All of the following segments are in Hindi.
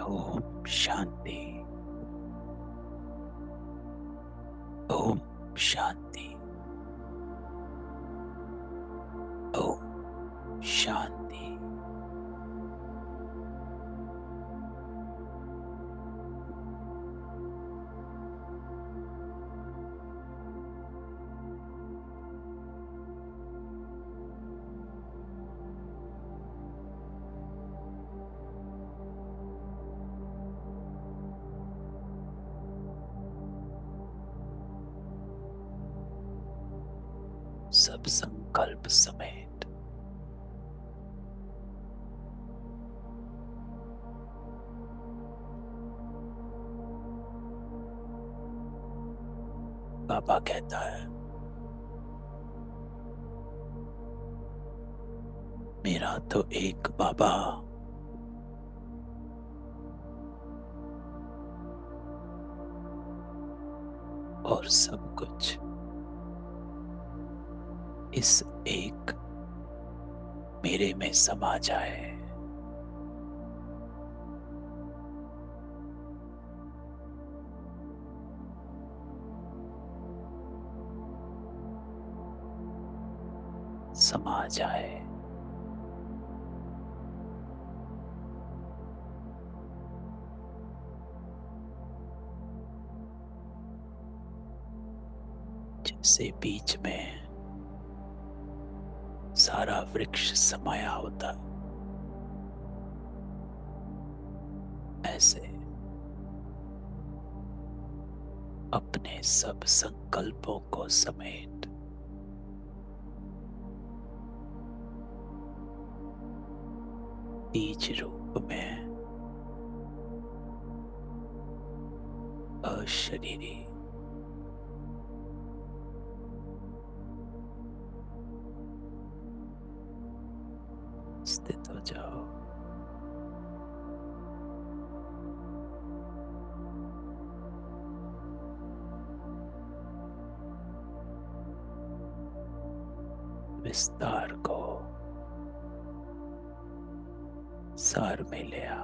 ओम शांति। ओम शांति। ओम शांति। सब संकल्प समेत बाबा कहता है, मेरा तो एक बाबा और सब कुछ इस एक मेरे में समा जाए। समा जाए। जैसे बीच में सारा वृक्ष समाया होता, ऐसे अपने सब संकल्पों को समेत बीज रूप में अशरीरी स्थित हो जाओ। विस्तार को सार में ले आ।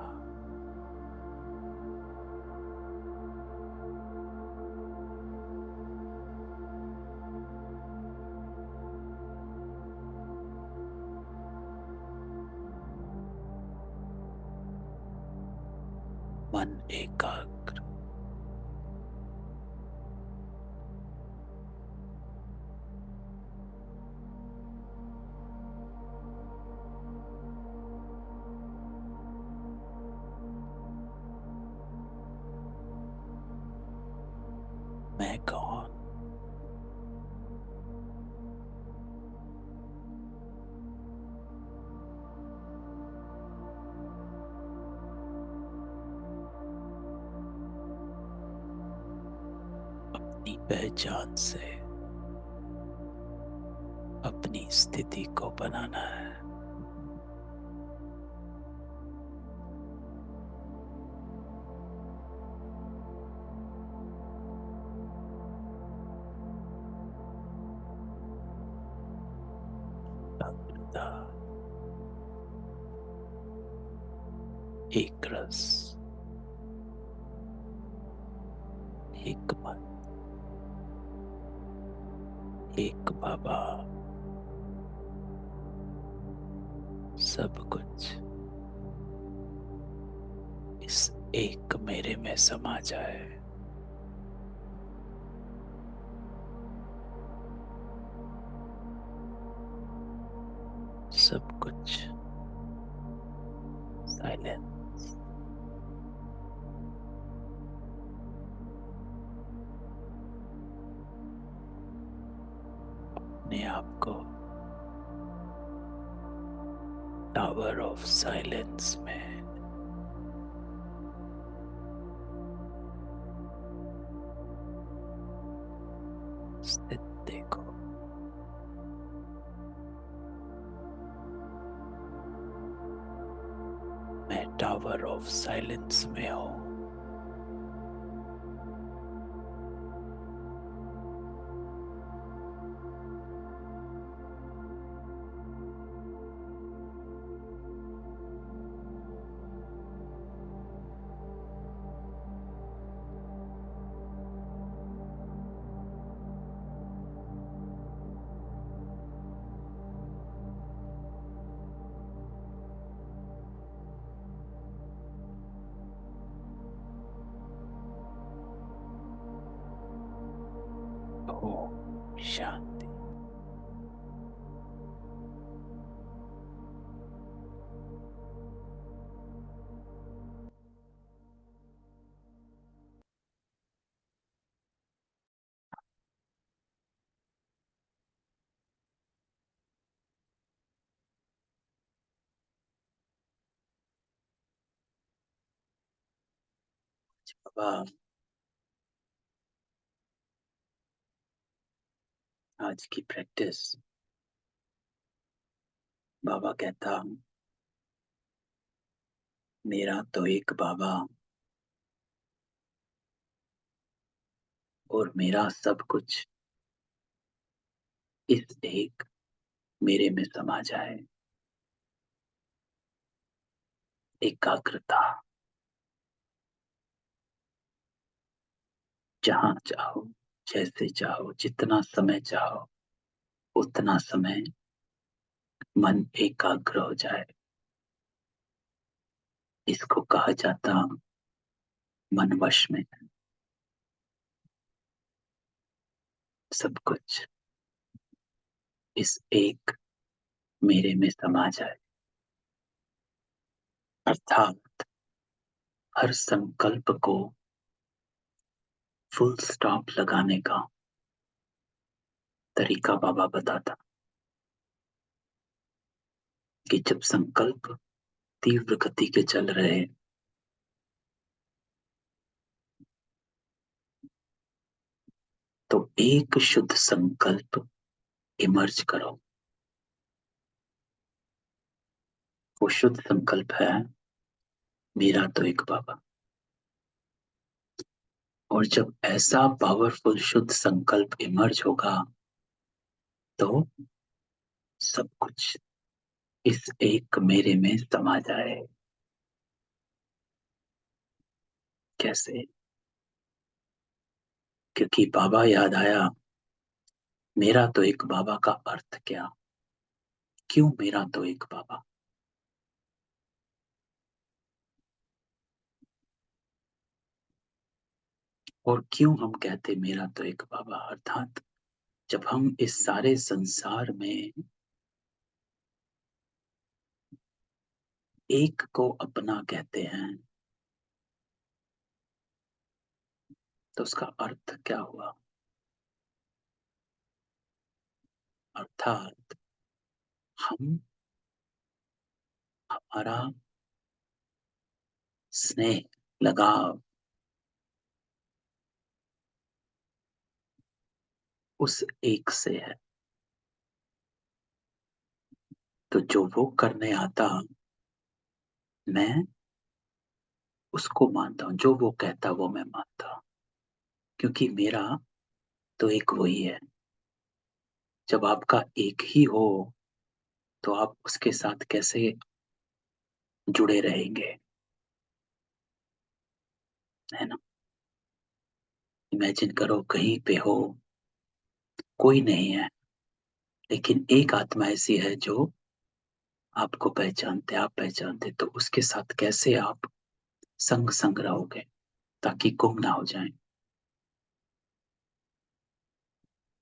मन एकाग्र। मैं कौन? अपनी पहचान से अपनी स्थिति को बनाना है। एकाग्रता, एक रस, एक मन, एक बाबा, सब कुछ इस एक मेरे में समा जाए। सब कुछ साइलेंस। अपने आप को टावर ऑफ साइलेंस में स्थित देखो। मैं टावर ऑफ साइलेंस में हूं। ओम शांति। बाबा, आज की प्रैक्टिस, बाबा कहता, मेरा तो एक बाबा और मेरा सब कुछ इस एक मेरे में समा जाए। एकाग्रता, जहां चाहो, जैसे चाहो, जितना समय चाहो उतना समय मन एकाग्र हो जाए। इसको कहा जाता मन वश में। सब कुछ इस एक मेरे में समा जाए, अर्थात हर संकल्प को फुल स्टॉप लगाने का तरीका बाबा बताता कि जब संकल्प तीव्र गति के चल रहे तो एक शुद्ध संकल्प इमर्ज करो। वो शुद्ध संकल्प है, मेरा तो एक बाबा। और जब ऐसा पावरफुल शुद्ध संकल्प इमर्ज होगा तो सब कुछ इस एक मेरे में समा जाए। कैसे? क्योंकि बाबा याद आया, मेरा तो एक बाबा का अर्थ क्या? क्यों मेरा तो एक बाबा? और क्यों हम कहते मेरा तो एक बाबा? अर्थात जब हम इस सारे संसार में एक को अपना कहते हैं तो उसका अर्थ क्या हुआ? अर्थात हम, हमारा स्नेह, लगाव उस एक से है। तो जो वो करने आता मैं उसको मानता हूं, जो वो कहता वो मैं मानता हूं, क्योंकि मेरा तो एक वही है। जब आपका एक ही हो तो आप उसके साथ कैसे जुड़े रहेंगे, है ना? इमेजिन करो, कहीं पे हो, कोई नहीं है, लेकिन एक आत्मा ऐसी है जो आपको पहचानते, आप पहचानते, तो उसके साथ कैसे आप संग संग रहोगे ताकि गुम ना हो जाए।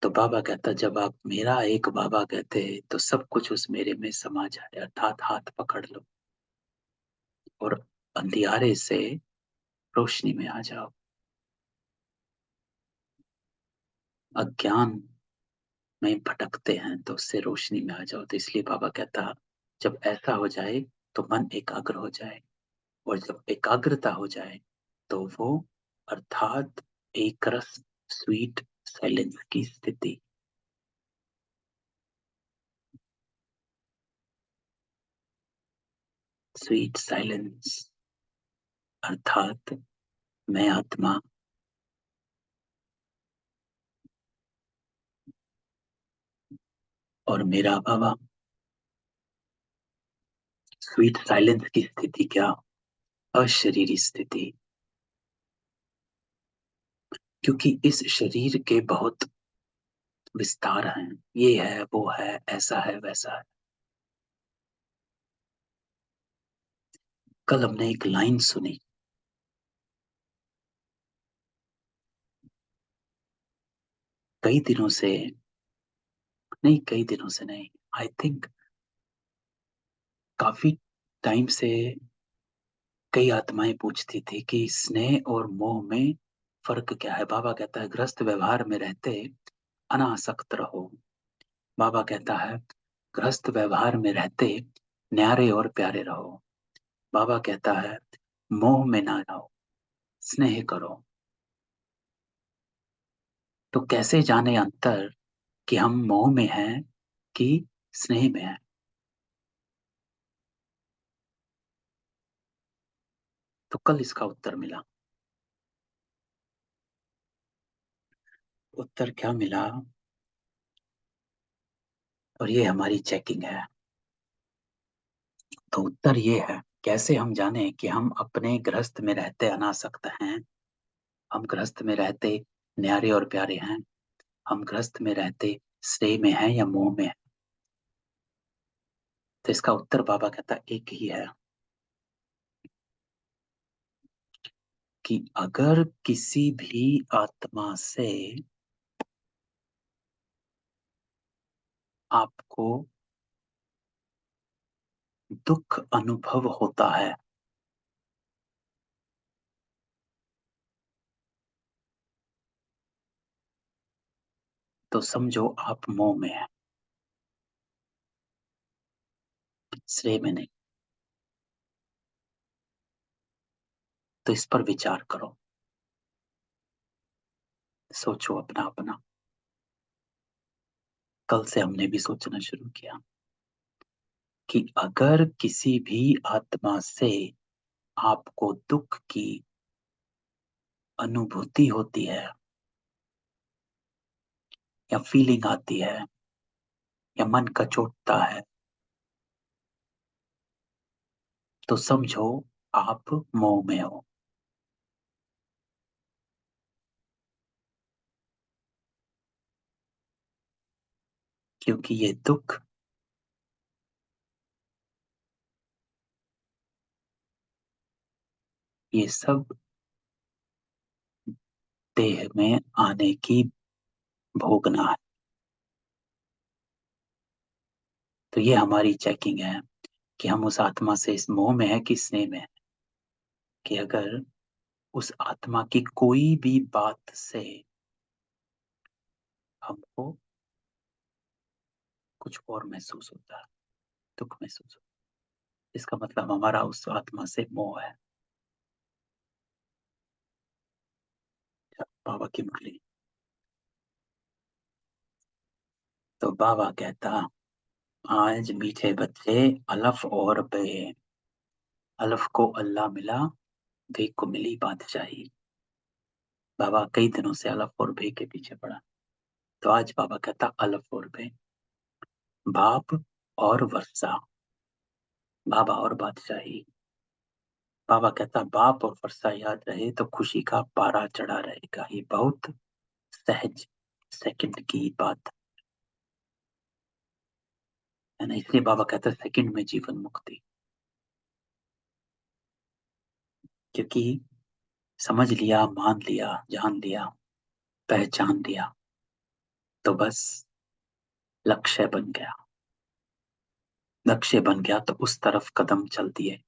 तो बाबा कहता, जब आप मेरा एक बाबा कहते तो सब कुछ उस मेरे में समा जाए। अर्थात हाथ पकड़ लो और अंधियारे से रोशनी में आ जाओ। अज्ञान में भटकते हैं तो उससे रोशनी में आ जाओ। तो इसलिए बाबा कहता, जब ऐसा हो जाए तो मन एकाग्र हो जाए, और जब एकाग्रता हो जाए तो वो, अर्थात एक रस, स्वीट साइलेंस की स्थिति। स्वीट साइलेंस अर्थात मैं आत्मा और मेरा बाबा। स्वीट साइलेंस की स्थिति क्या? अशरीरी स्थिति। क्योंकि इस शरीर के बहुत विस्तार हैं, ये है, वो है, ऐसा है, वैसा है। कल हमने एक लाइन सुनी, कई दिनों से नहीं, कई दिनों से नहीं, आई थिंक काफ़ी टाइम से कई आत्माएँ पूछती थी कि स्नेह और मोह में फ़र्क क्या है? बाबा कहता है गृहस्थ व्यवहार में रहते अनासक्त रहो। बाबा कहता है गृहस्थ व्यवहार में रहते न्यारे और प्यारे रहो। बाबा कहता है मोह में ना रहो, स्नेह करो। तो कैसे जाने अंतर कि हम मोह में हैं कि स्नेह में हैं? तो कल इसका उत्तर मिला। उत्तर क्या मिला? और ये हमारी चेकिंग है। तो उत्तर ये है, कैसे हम जाने कि हम अपने गृहस्थ में रहते अनासक्त हैं, हम गृहस्थ में रहते न्यारे और प्यारे हैं, हम गृहस्थ में रहते स्नेह में हैं या मोह में हैं? तो इसका उत्तर बाबा कहता एक ही है कि अगर किसी भी आत्मा से आपको दुःख अनुभव होता है, तो समझो आप मोह में हैं, स्नेह में नहीं। तो इस पर विचार करो, सोचो अपना-अपना। कल से हमने भी सोचना शुरू किया कि अगर किसी भी आत्मा से आपको दुःख की अनुभूति होती है या फीलिंग आती है या मन कचोटता है, तो समझो आप मोह में हो। क्योंकि ये दुःख ये सब देह में आने की भोगना है। तो ये हमारी चेकिंग है कि हम उस आत्मा से इस मोह में है कि स्नेह में है। कि अगर उस आत्मा की कोई भी बात से हमको कुछ और महसूस होता है, दुःख महसूस होता है, इसका मतलब हमारा उस आत्मा से मोह है। बाबा की मुरली। तो बाबा कहता आज मीठे बच्चे अलफ और बे, अलफ को अल्लाह मिला, बे को मिली बादशाही। बाबा कई दिनों से अलफ और बे के पीछे पड़ा। तो आज बाबा कहता अलफ और बे, बाप और वर्षा, बाबा और बादशाही। बाबा कहता बाप और वर्षा याद रहे तो खुशी का पारा चढ़ा रहेगा। ये बहुत सहज सेकंड की बात है ना, इसलिए बाबा कहता है सेकंड में जीवन मुक्ति। क्योंकि समझ लिया, मान लिया, जान लिया, पहचान लिया, तो बस लक्ष्य बन गया। लक्ष्य बन गया तो उस तरफ कदम चल दिए।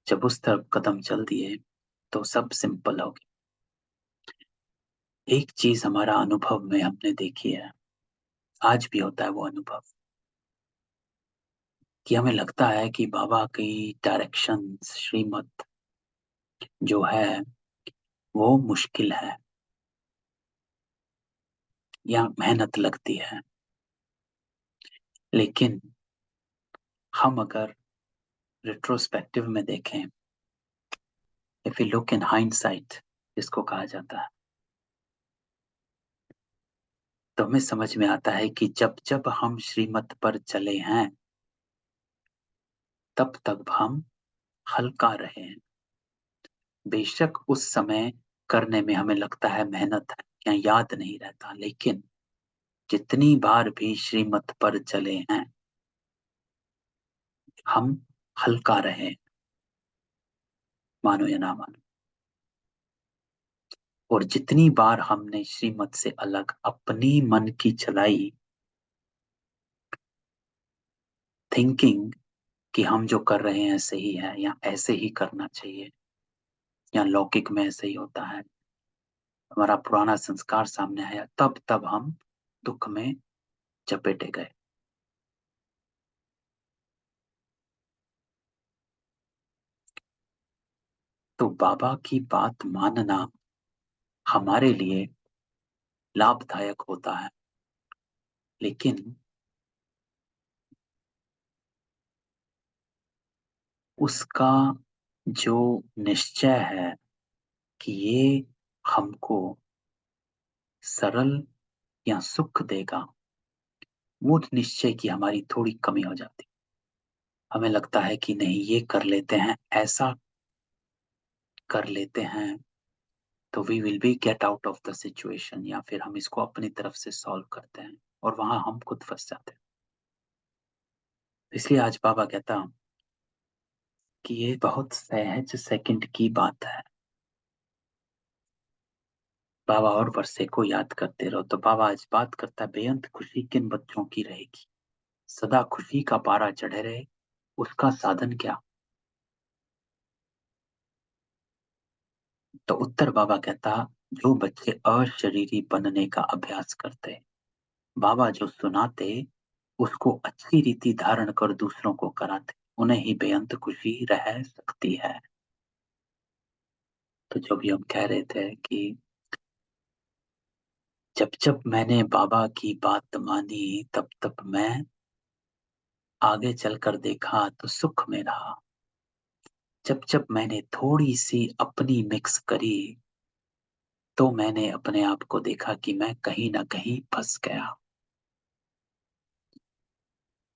जब उस तरफ कदम चल दिए तो सब सिंपल हो गया। एक चीज हमारा अनुभव में हमने देखी है, आज भी होता है वो अनुभव, कि हमें लगता है कि बाबा की डायरेक्शन श्रीमत जो है वो मुश्किल है या मेहनत लगती है। लेकिन हम अगर रिट्रोस्पेक्टिव में देखें, if you look in hindsight जिसको कहा जाता है, तो हमें समझ में आता है कि जब जब हम श्रीमत पर चले हैं तब तब हम हल्का रहे हैं। बेशक उस समय करने में हमें लगता है मेहनत है या याद नहीं रहता, लेकिन जितनी बार भी श्रीमत पर चले हैं हम हल्का रहे, मानो या ना मानो। और जितनी बार हमने श्रीमत से अलग अपनी मन की चलाई, थिंकिंग कि हम जो कर रहे हैं सही है या ऐसे ही करना चाहिए या लौकिक में ऐसे ही होता है, हमारा पुराना संस्कार सामने आया, तब तब हम दुख में चपेटे गए। तो बाबा की बात मानना हमारे लिए लाभदायक होता है, लेकिन उसका जो निश्चय है कि ये हमको सरल या सुख देगा, वो निश्चय की हमारी थोड़ी कमी हो जाती। हमें लगता है कि नहीं, ये कर लेते हैं, ऐसा कर लेते हैं तो we will be get out of the situation, या फिर हम इसको अपनी तरफ से सॉल्व करते हैं और वहां हम खुद फंस जाते हैं। इसलिए आज बाबा कहता कि ये बहुत सहज सेकंड की बात है। बाबा और वर्षे को याद करते रहो। तो बाबा आज बात करता है, बेअंत खुशी किन बच्चों की रहेगी, सदा खुशी का पारा चढ़े रहे, उसका साधन क्या। तो उत्तर बाबा कहता, जो बच्चे अशरीरी बनने का अभ्यास करते, बाबा जो सुनाते उसको अच्छी रीति धारण कर दूसरों को कराते, उन्हें ही बेअंत खुशी रह सकती है। तो जो भी हम कह रहे थे कि जब जब मैंने बाबा की बात मानी, तब तब मैं आगे चलकर देखा तो सुख में रहा। जब जब मैंने थोड़ी सी अपनी मिक्स करी, तो मैंने अपने आप को देखा कि मैं कहीं ना कहीं फंस गया।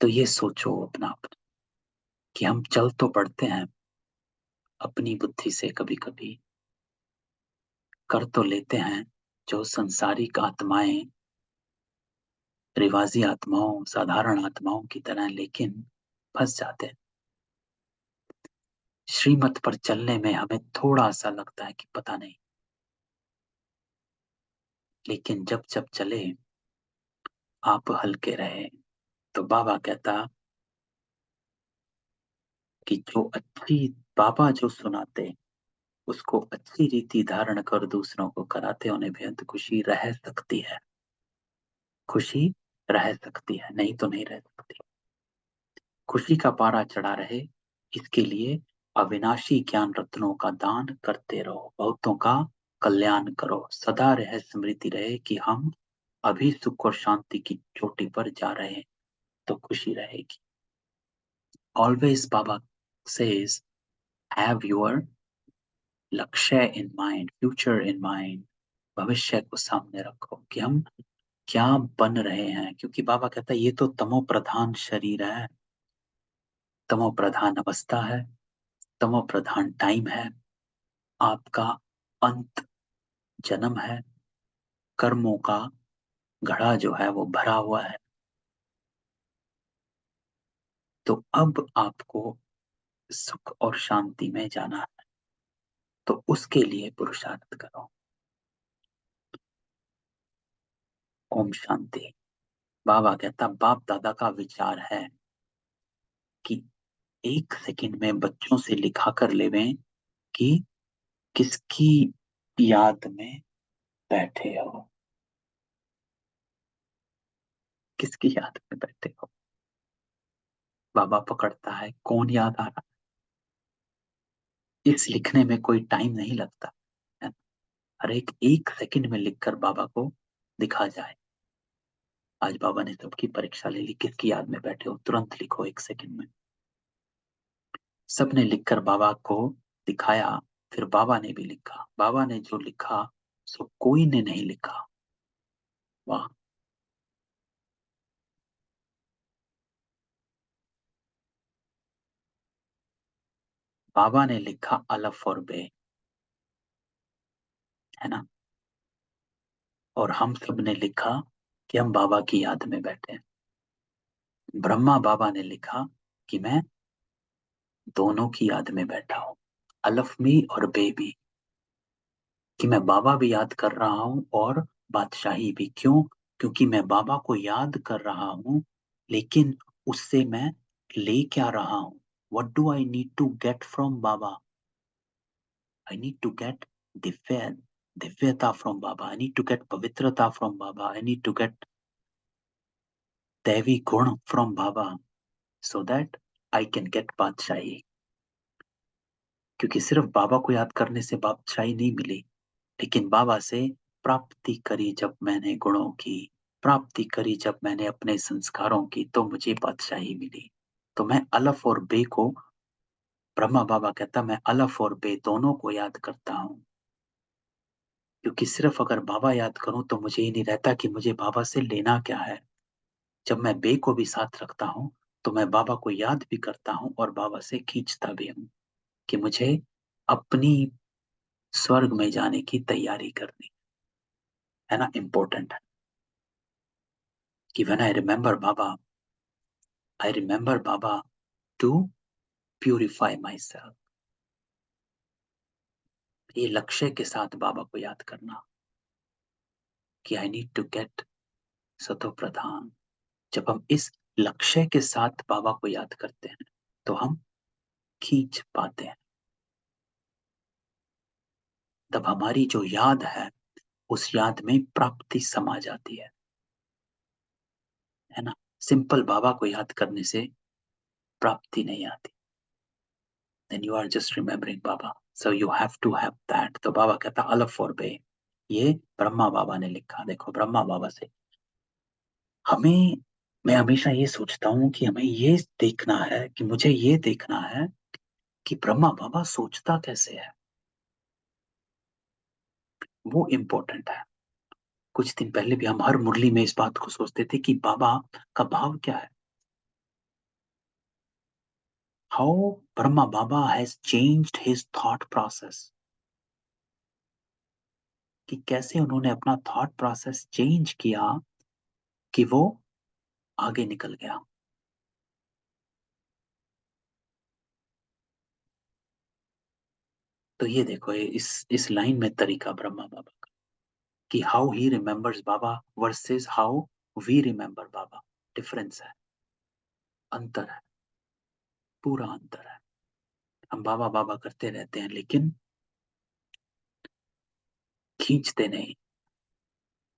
तो ये सोचो अपना अपना कि हम चल तो पड़ते हैं अपनी बुद्धि से, कभी कभी कर तो लेते हैं जो संसारिक आत्माएं, रिवाजी आत्माओं, साधारण आत्माओं की तरह, लेकिन फंस जाते हैं। श्रीमत पर चलने में हमें थोड़ा सा लगता है कि पता नहीं, लेकिन जब जब चले आप हल्के रहे। तो बाबा कहता कि जो अच्छी, बाबा जो सुनाते उसको अच्छी रीति धारण कर दूसरों को कराते, उन्हें बेहद खुशी रह सकती है। खुशी रह सकती है, नहीं तो नहीं रह सकती। खुशी का पारा चढ़ा रहे, इसके लिए अविनाशी ज्ञान रत्नों का दान करते रहो, बहुतों का कल्याण करो, सदा रह स्मृति रहे कि हम अभी सुख और शांति की चोटी पर जा रहे हैं, तो खुशी रहेगी। Always Baba says, have your लक्ष्य in mind, future in mind, भविष्य को सामने रखो कि हम क्या बन रहे हैं। क्योंकि बाबा कहता है ये तो तमो प्रधान शरीर है, तमो प्रधान अवस्था है, तमो प्रधान टाइम है, आपका अंत जन्म है, कर्मों का घड़ा जो है वो भरा हुआ है। तो अब आपको सुख और शांति में जाना है, तो उसके लिए पुरुषार्थ करो। ओम शांति। बाबा कहता, बाप दादा का विचार है कि एक सेकंड में बच्चों से लिखा कर लेवें कि किसकी याद में बैठे हो, किसकी याद में बैठे हो। बाबा पकड़ता है कौन याद आ रहा है। इस लिखने में कोई टाइम नहीं लगता है, हर एक एक सेकंड में लिखकर बाबा को दिखा जाए। आज बाबा ने सबकी परीक्षा ले ली, किसकी याद में बैठे हो, तुरंत लिखो एक सेकंड में। सबने लिखकर बाबा को दिखाया, फिर बाबा ने भी लिखा। बाबा ने जो लिखा सो कोई ने नहीं लिखा। वाह। बाबा ने लिखा अलफ और बे, है ना। और हम सब ने लिखा कि हम बाबा की याद में बैठे हैं। ब्रह्मा बाबा ने लिखा कि मैं दोनों की याद में बैठा हूं, अलफ भी और बे भी। कि मैं बाबा भी याद कर रहा हूँ और बादशाही भी। क्यों? क्योंकि मैं बाबा को याद कर रहा हूँ, लेकिन उससे मैं ले क्या रहा हूँ? What do I need to get from Baba? I need to get Divya दिव्यता from Baba. I need to get पवित्रता from Baba. I need to get दैवी गुण from Baba so that I can get बादशाही। क्योंकि सिर्फ बाबा को याद करने से बादशाही नहीं मिली, लेकिन बाबा से प्राप्ति करी जब मैंने गुणों की, प्राप्ति करी जब मैंने अपने संस्कारों की, तो मुझे बादशाही मिली। तो मैं अलफ और बे को, ब्रह्मा बाबा कहता, मैं अलफ और बे दोनों को याद करता हूँ। क्योंकि सिर्फ अगर बाबा याद करूं तो मुझे ही नहीं रहता कि मुझे बाबा से लेना क्या है। जब मैं बे को भी साथ रखता हूँ तो मैं बाबा को याद भी करता हूँ और बाबा से खींचता भी हूँ कि मुझे अपनी स्वर्ग में जाने की तैयारी करनी है ना। इम्पोर्टेंट है कि when I remember Baba to purify myself. ये लक्ष्य के साथ बाबा को याद करना कि आई नीड टू गेट सतो प्रधान। जब हम इस लक्ष्य के साथ बाबा को याद करते हैं तो हम खींच पाते हैं। तब हमारी जो याद है उस याद में प्राप्ति समा जाती है ना। सिंपल बाबा को याद करने से प्राप्ति नहीं आती। then you are just remembering Baba, so you have to have that। तो बाबा कहता अलफ और बे, ये ब्रह्मा बाबा ने लिखा। देखो ब्रह्मा बाबा से हमें, मैं हमेशा ये सोचता हूँ कि हमें ये देखना है, कि मुझे ये देखना है कि ब्रह्मा बाबा सोचता कैसे है, वो इम्पोर्टेंट है। कुछ दिन पहले भी हम हर मुरली में इस बात को सोचते थे कि बाबा का भाव क्या है। How Brahma Baba has changed his thought process, कि कैसे उन्होंने अपना थॉट प्रोसेस चेंज किया कि वो आगे निकल गया। तो ये देखो, ये इस लाइन में तरीका ब्रह्मा बाबा का, कि how he remembers Baba versus how we remember Baba. Difference है, अंतर है, पूरा अंतर है। हम बाबा बाबा करते रहते हैं लेकिन खींचते नहीं।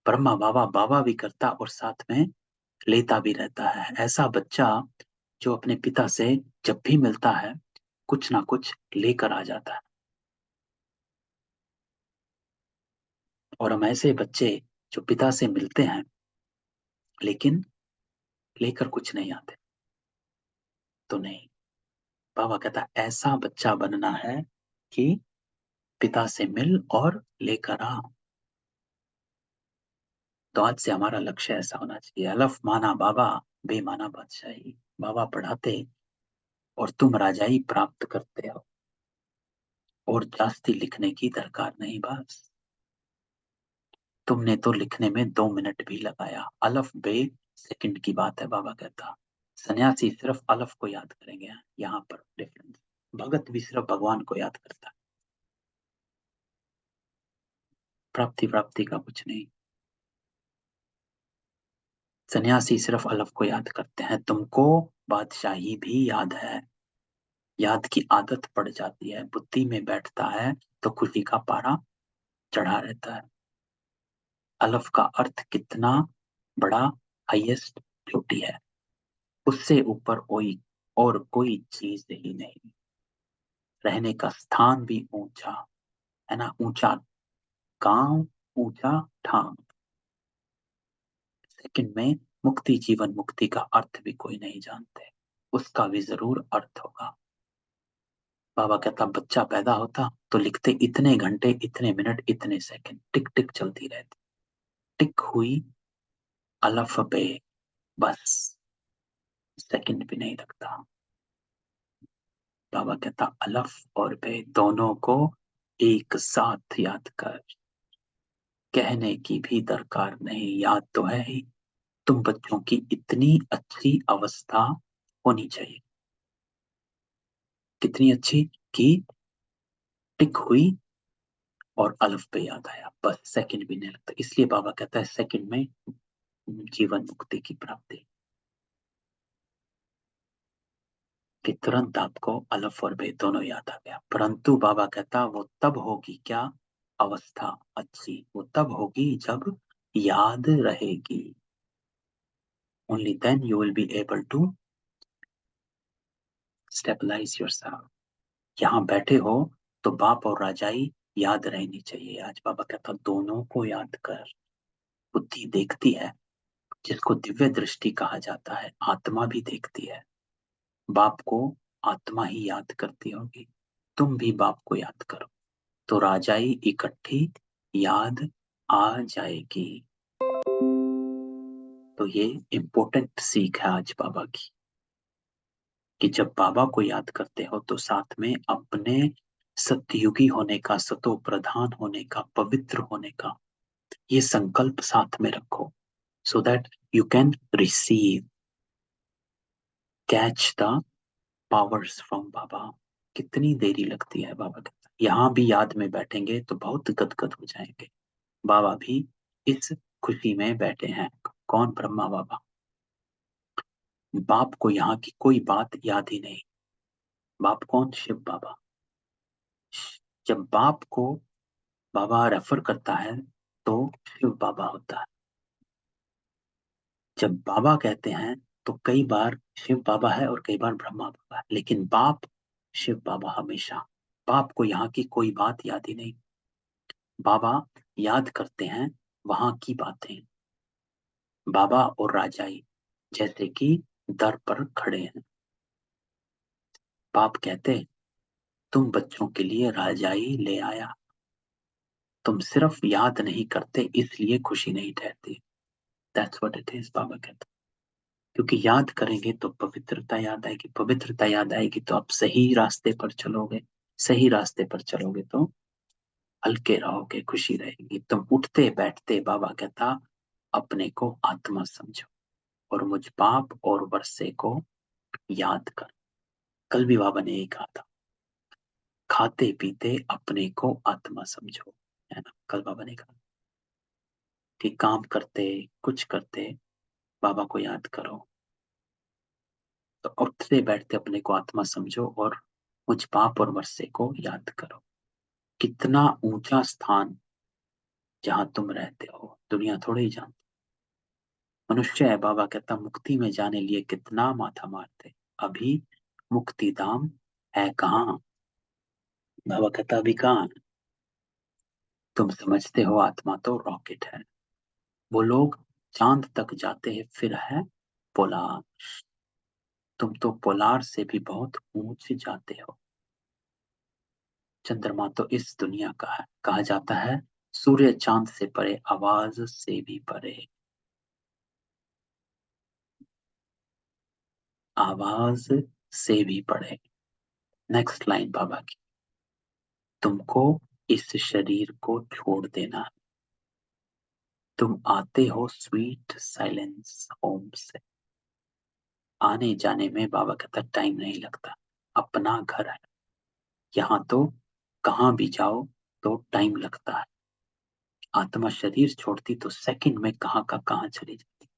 ब्रह्मा बाबा बाबा भी करता और साथ में लेता भी रहता है। ऐसा बच्चा जो अपने पिता से जब भी मिलता है कुछ ना कुछ लेकर आ जाता है। और हम ऐसे बच्चे जो पिता से मिलते हैं लेकिन लेकर कुछ नहीं आते, तो नहीं। बाबा कहता ऐसा बच्चा बनना है कि पिता से मिल और लेकर आ। तो आज से हमारा लक्ष्य ऐसा होना चाहिए, अलफ माना बाबा, बे माना बादशाही। बाबा पढ़ाते और तुम राजाई प्राप्त करते हो, और जास्ती लिखने की दरकार नहीं। बस तुमने तो लिखने में 2 मिनट भी लगाया। अलफ बे सेकंड की बात है। बाबा कहता सन्यासी सिर्फ अलफ को याद करेंगे। यहाँ पर डिफरेंस, भगत भी सिर्फ भगवान को याद करता है, प्राप्ति प्राप्ति का कुछ नहीं। सन्यासी सिर्फ अलफ को याद करते हैं। तुमको बादशाही भी याद है, याद की आदत पड़ जाती है, बुद्धि में बैठता है तो खुशी का पारा चढ़ा रहता है। अलफ का अर्थ कितना बड़ा, हाईएस्ट ब्यूटी है, उससे ऊपर कोई और कोई चीज ही नहीं। रहने का स्थान भी ऊंचा, है ना। ऊंचा गांव, ऊंचा ठाम। सेकंड में मुक्ति, जीवन मुक्ति का अर्थ भी कोई नहीं जानते, उसका भी जरूर अर्थ होगा। बाबा कहता बच्चा पैदा होता तो लिखते इतने घंटे, इतने मिनट, इतने सेकंड, टिक टिक चलती रहती। टिक हुई अलफ बे, बस सेकंड भी नहीं लगता। बाबा कहता अलफ और बे दोनों को एक साथ याद कर, कहने की भी दरकार नहीं, याद तो है ही। तुम बच्चों की इतनी अच्छी अवस्था होनी चाहिए। कितनी अच्छी? कि टिक हुई और अल्फ पे याद आया, बस सेकंड भी नहीं लगता। इसलिए बाबा कहता है सेकंड में जीवन मुक्ति की प्राप्ति, कि तुरंत आपको अल्फ और बे दोनों याद आ गया। परंतु बाबा कहता वो तब होगी क्या अवस्था अच्छी, वो तब होगी जब याद रहेगी। Only then you will be able to stabilise yourself. यहाँ बैठे हो तो बाप और राजाई याद रहनी चाहिए। आज बाबा कहता दोनों को याद कर। बुद्धि देखती है, जिसको दिव्य दृष्टि कहा जाता है, आत्मा भी देखती है। बाप को आत्मा ही याद करती होगी, तुम भी बाप को याद करो तो राजाई इकट्ठी याद आ जाएगी। तो ये इम्पोर्टेंट सीख है आज बाबा की, कि जब बाबा को याद करते हो तो साथ में अपने सतयुगी होने का, सतो प्रधान होने का, पवित्र होने का ये संकल्प साथ में रखो, so that you can receive, catch the powers from Baba. कितनी देरी लगती है बाबा कहता है, यहाँ भी याद में बैठेंगे तो बहुत गदगद हो जाएंगे। बाबा भी इस खुशी में बैठे हैं। कौन? ब्रह्मा बाबा। बाप को यहाँ की कोई बात याद ही नहीं। बाप कौन? शिव बाबा। जब बाप को बाबा रेफर करता है तो शिव बाबा होता है। जब बाबा कहते हैं तो कई बार शिव बाबा है और कई बार ब्रह्मा बाबा है, लेकिन बाप शिव बाबा हमेशा। बाप को यहाँ की कोई बात याद ही नहीं। बाबा याद करते हैं वहां की बातें। बाबा और राजाई जैसे कि दर पर खड़े हैं। बाप कहते तुम बच्चों के लिए राजाई ले आया, तुम सिर्फ याद नहीं करते इसलिए खुशी नहीं ठहरती। दैट्स व्हाट इट इज, बाबा कहते। क्योंकि याद करेंगे तो पवित्रता याद आएगी, पवित्रता याद आएगी तो आप सही रास्ते पर चलोगे, सही रास्ते पर चलोगे तो हल्के रहोगे, खुशी रहेगी। तुम उठते बैठते, बाबा कहता, अपने को आत्मा समझो और मुझ पाप और वर्षे को याद कर। कल भी बाबा ने यही कहा था, खाते पीते अपने को आत्मा समझो, है ना। कल बाबा ने कहा कि काम करते, कुछ करते बाबा को याद करो। तो उठते बैठते अपने को आत्मा समझो और मुझ पाप और वर्षे को याद करो। कितना ऊंचा स्थान जहां तुम रहते हो, दुनिया थोड़े ही जानती। मनुष्य है, बाबा कहता, मुक्ति में जाने लिए कितना माथा मारते, अभी मुक्ति धाम है कहाँ। बाबा कहता अभी कहाँ है? तुम समझते हो आत्मा तो रॉकेट है। वो लोग चांद तक जाते हैं, फिर है पोलार। तुम तो पोलार से भी बहुत ऊंचे जाते हो। चंद्रमा तो इस दुनिया का है, कहा जाता है सूर्य चांद से परे, आवाज से भी परे। आवाज से भी परे। नेक्स्ट लाइन बाबा की, तुमको इस शरीर को छोड़ देना है। तुम आते हो स्वीट साइलेंस होम से। आने जाने में बाबा कहता टाइम नहीं लगता, अपना घर है। यहाँ तो कहाँ भी जाओ तो टाइम लगता है। आत्मा शरीर छोड़ती तो सेकंड में कहाँ का कहाँ चली जाती।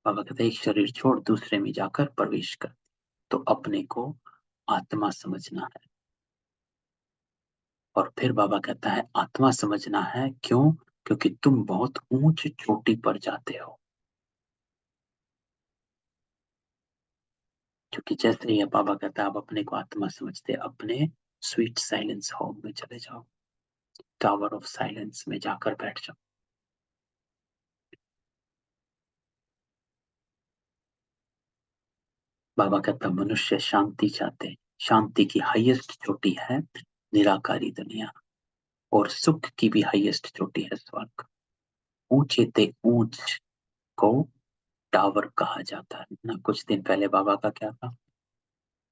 बाबा कहते एक शरीर छोड़ दूसरे में जाकर प्रवेश कर। तो अपने को आत्मा समझना है। और फिर बाबा कहता है आत्मा समझना है, क्यों? क्योंकि तुम बहुत ऊंच चोटी पर जाते हो। क्योंकि जैसे ही बाबा कहता है आप अपने को आत्मा समझते, अपने स्वीट साइलेंस होम में चले जाओ, टावर ऑफ साइलेंस में जाकर बैठ जाओ। बाबा कहता मनुष्य शांति चाहते हैं। शांति की हाईएस्ट चोटी है निराकारी दुनिया, और सुख की भी हाईएस्ट चोटी है स्वर्ग। ऊंचे ते ऊंच को टावर कहा जाता है ना। कुछ दिन पहले बाबा का क्या था?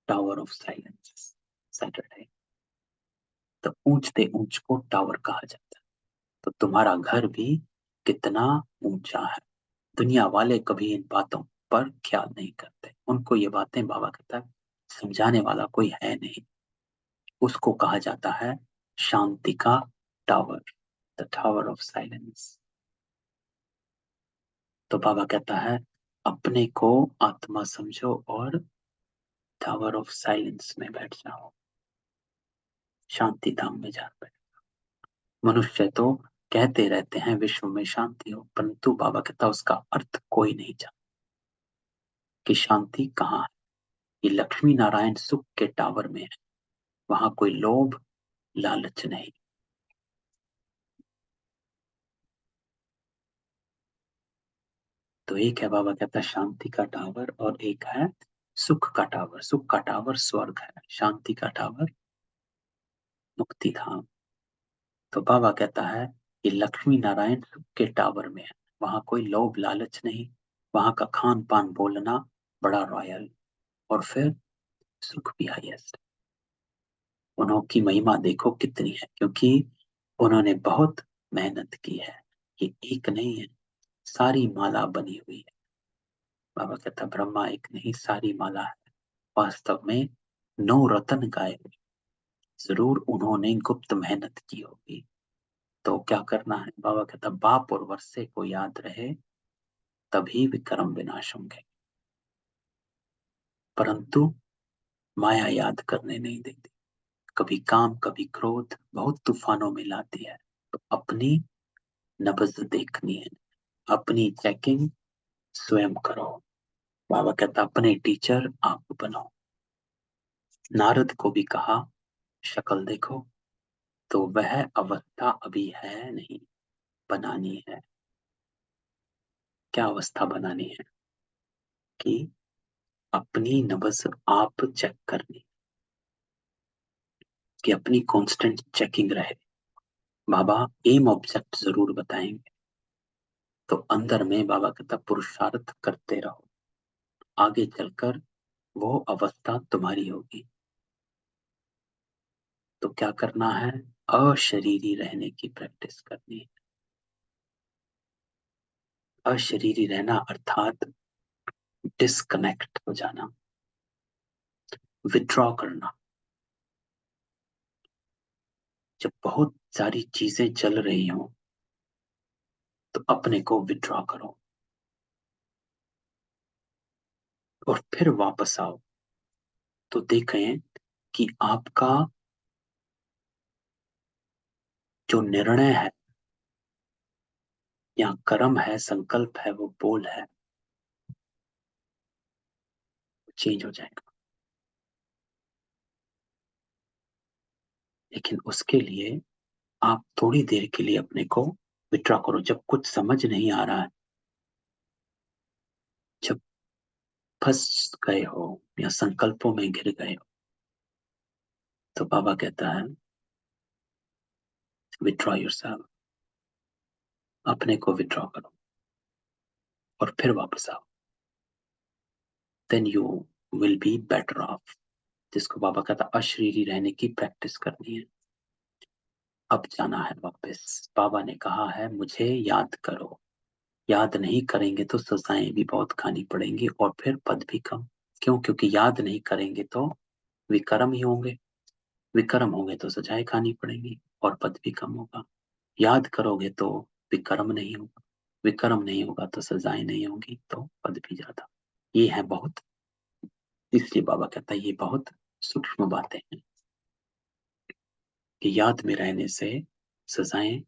Tower of silence, Saturday. तो ऊंचते ऊंच को टावर कहा जाता है। तो तुम्हारा घर भी कितना ऊंचा है। दुनिया वाले कभी इन बातों पर ख्याल नहीं करते। उनको ये बातें बाबा कहता है समझाने वाला कोई है नहीं। उसको कहा जाता है शांति का tower, the tower of silence. तो बाबा कहता है अपने को आत्मा समझो और टावर ऑफ साइलेंस में बैठ जाओ, शांति धाम में जा बैठ। मनुष्य तो कहते रहते हैं विश्व में शांति हो, परंतु बाबा कहता उसका अर्थ कोई नहीं जानता कि शांति कहाँ है। ये लक्ष्मी नारायण सुख के टावर में है, वहां कोई लोभ लालच नहीं। तो एक है बाबा कहता है शांति का टावर, और एक है सुख का टावर। सुख का टावर स्वर्ग है, शांति का टावर मुक्ति धाम। तो बाबा कहता है ये लक्ष्मी नारायण सुख के टावर में है, वहां कोई लोभ लालच नहीं, वहां का खान पान बोलना बड़ा रॉयल, और फिर सुख भी हाईएस्ट। उन्होंने महिमा देखो कितनी है, क्योंकि उन्होंने बहुत मेहनत की है। ये एक नहीं है, सारी माला बनी हुई है। बाबा कहता ब्रह्मा एक नहीं, सारी माला है। वास्तव में 9 रत्न गाए हुए, जरूर उन्होंने गुप्त मेहनत की होगी। तो क्या करना है, बाबा कहता बाप और वर्षे को याद रहे तभी विक्रम विनाश होंगे। परंतु माया याद करने नहीं देती, कभी काम कभी क्रोध बहुत तूफानों में लाती है। तो अपनी नब्ज देखनी है, अपनी चेकिंग स्वयं करो। बाबा कहता अपने टीचर आप बनो। नारद को भी कहा शक्ल देखो, तो वह अवस्था अभी है नहीं, बनानी है। क्या अवस्था बनानी है कि अपनी नब्ज आप चेक करनी, कि अपनी कांस्टेंट चेकिंग रहे। बाबा एम ऑब्जेक्ट जरूर बताएंगे। तो अंदर में बाबा कहता पुरुषार्थ करते रहो, आगे चलकर वो अवस्था तुम्हारी होगी। तो क्या करना है, अशरीरी रहने की प्रैक्टिस करनी है। अशरीरी रहना अर्थात डिस्कनेक्ट हो जाना, विथड्रॉ करना। जब बहुत सारी चीजें चल रही हों तो अपने को विथड्रॉ करो और फिर वापस आओ। तो देखें कि आपका जो निर्णय है या कर्म है, संकल्प है, वो बोल है, चेंज हो जाएगा। लेकिन उसके लिए आप थोड़ी देर के लिए अपने को विथड्रॉ करो। जब कुछ समझ नहीं आ रहा है, जब फंस गए हो या संकल्पों में घिर गए हो, तो बाबा कहता है विथड्रॉ योरसेल्फ, अपने को विथड्रॉ करो और फिर वापस आओ। Then you will be better off. जिसको बाबा कहता अशरीरी रहने की प्रैक्टिस करनी है। अब जाना है वापस। बाबा ने कहा है मुझे याद करो, याद नहीं करेंगे तो सजाएं भी बहुत खानी पड़ेंगी और फिर पद भी कम। क्यों? क्योंकि याद नहीं करेंगे तो विकर्म ही होंगे, विकर्म होंगे तो सजाएं खानी पड़ेंगी और पद भी कम होगा। याद करोगे तो विकर्म नहीं होगा, विकर्म नहीं होगा तो सजाएं नहीं होंगी, तो पद भी ज्यादा। ये है बहुत, इसलिए बाबा कहता है ये बहुत सूक्ष्म बातें हैं कि याद में रहने से सजाएं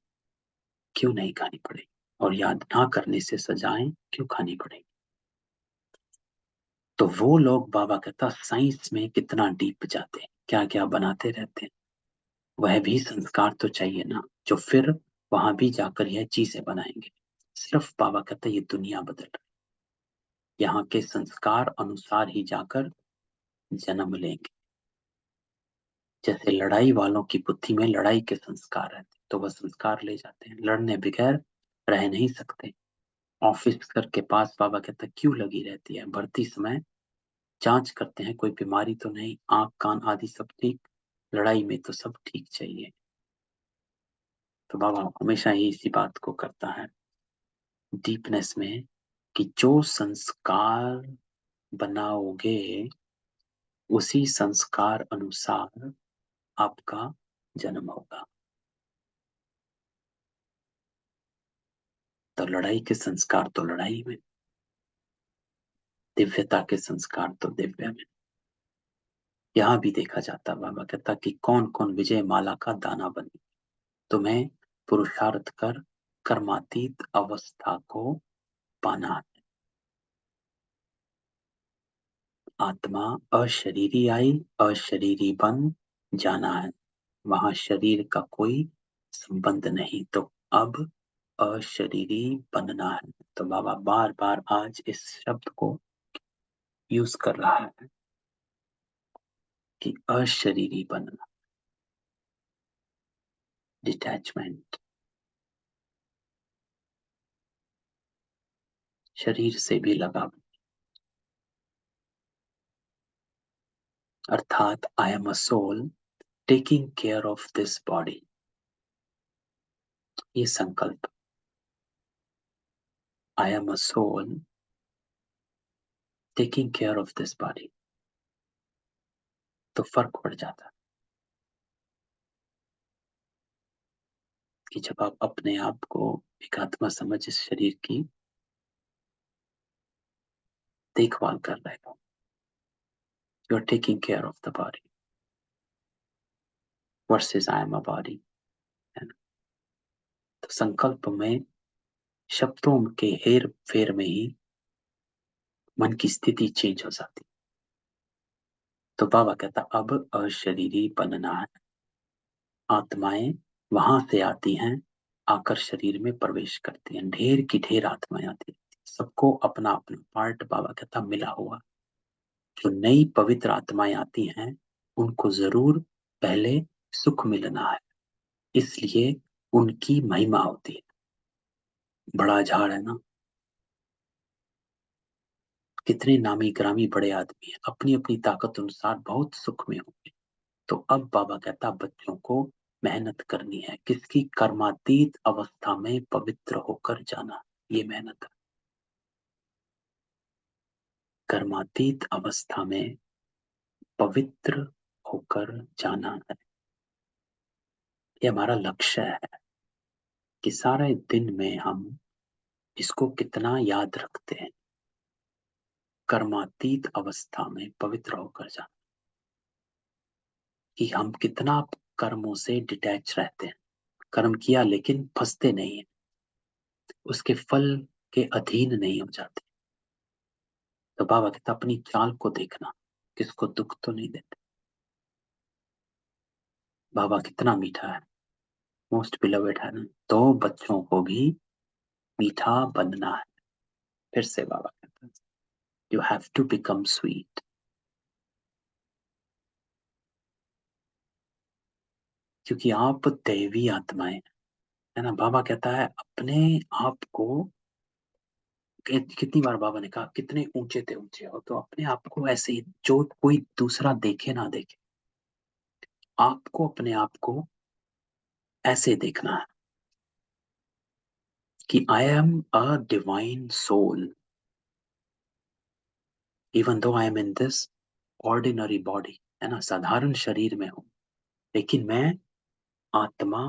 क्यों नहीं खानी पड़ेगी, और याद ना करने से सजाएं क्यों खानी पड़ेगी। तो वो लोग बाबा कहता साइंस में कितना डीप जाते हैं, क्या क्या बनाते रहते हैं। वह भी संस्कार तो चाहिए ना, जो फिर वहां भी जाकर यह चीजें बनाएंगे। सिर्फ बाबा कहता ये दुनिया बदल रही, यहाँ के संस्कार अनुसार ही जाकर जन्म लेंगे। जैसे लड़ाई वालों की बुद्धि में लड़ाई के संस्कार रहते, तो वह संस्कार ले जाते हैं, लड़ने बगैर रह नहीं सकते। ऑफिसर के पास बाबा कहता क्यों लगी रहती है, भर्ती समय जांच करते हैं कोई बीमारी तो नहीं, आंख कान आदि सब ठीक, लड़ाई में तो सब ठीक चाहिए। तो बाबा हमेशा ही इसी बात को करता है डीपनेस में, कि जो संस्कार बनाओगे उसी संस्कार अनुसार आपका जन्म होगा। तो लड़ाई के संस्कार तो लड़ाई में, दिव्यता के संस्कार तो दिव्य में। यहाँ भी देखा जाता, बाबा कहता कि कौन कौन विजय माला का दाना बने। तुम्हें पुरुषार्थ कर कर्मातीत अवस्था को पाना है। आत्मा अशरीरी आई, अशरीरी बन जाना है। वहां शरीर का कोई संबंध नहीं, तो अब अशरीरी बनना है। तो बाबा बार बार आज इस शब्द को यूज कर रहा है कि अशरीरी बनना, डिटैचमेंट, शरीर से भी लगाव, अर्थात I am a soul taking care of this body. ये संकल्प, I am a soul taking care of this body, तो फर्क पड़ जाता है कि जब आप अपने आप को एक आत्मा समझ इस शरीर की देखभाल कर रहे हो, you are taking care of the body versus I am a body, है ना। तो संकल्प में, शब्दों के हेर फेर में ही मन की स्थिति चेंज हो जाती। तो बाबा कहता अब अशरीरी बनना है। आत्माएं वहां से आती हैं, आकर शरीर में प्रवेश करती हैं, ढेर की ढेर आत्माएं आती हैं, सबको अपना अपना पार्ट बाबा कहता मिला हुआ। जो नई पवित्र आत्माएं आती हैं उनको जरूर पहले सुख मिलना है, इसलिए उनकी महिमा होती है। बड़ा झाड़ है ना, कितने नामी ग्रामी बड़े आदमी हैं, अपनी अपनी ताकत अनुसार बहुत सुख में होंगे। तो अब बाबा कहता बच्चों को मेहनत करनी है, किसकी? कर्मातीत अवस्था में पवित्र होकर जाना, ये मेहनत है। कर्मातीत अवस्था में पवित्र होकर जाना है, ये हमारा लक्ष्य है कि सारे दिन में हम इसको कितना याद रखते हैं। कर्मातीत अवस्था में पवित्र होकर जाना, कि हम कितना कर्मों से डिटैच रहते हैं, कर्म किया लेकिन फंसते नहीं है, उसके फल के अधीन नहीं हो जाते। तो बाबा कहता अपनी चाल को देखना, किसको दुख तो नहीं देते। बाबा कितना मीठा है, मोस्ट बिलवेड है ना। तो बच्चों को भी मीठा बनना है। फिर से बाबा कहता है you have to become sweet, क्योंकि आप दैवी आत्माएं, है ना। बाबा कहता है अपने आप को, कितनी बार बाबा ने कहा कितने ऊंचे थे ऊंचे हो, तो अपने आप को ऐसे ही, जो कोई दूसरा देखे ना देखे, आपको अपने आप को ऐसे देखना है कि I am a divine soul, even though I am in this ordinary body, है ना, साधारण शरीर में हूं, लेकिन मैं आत्मा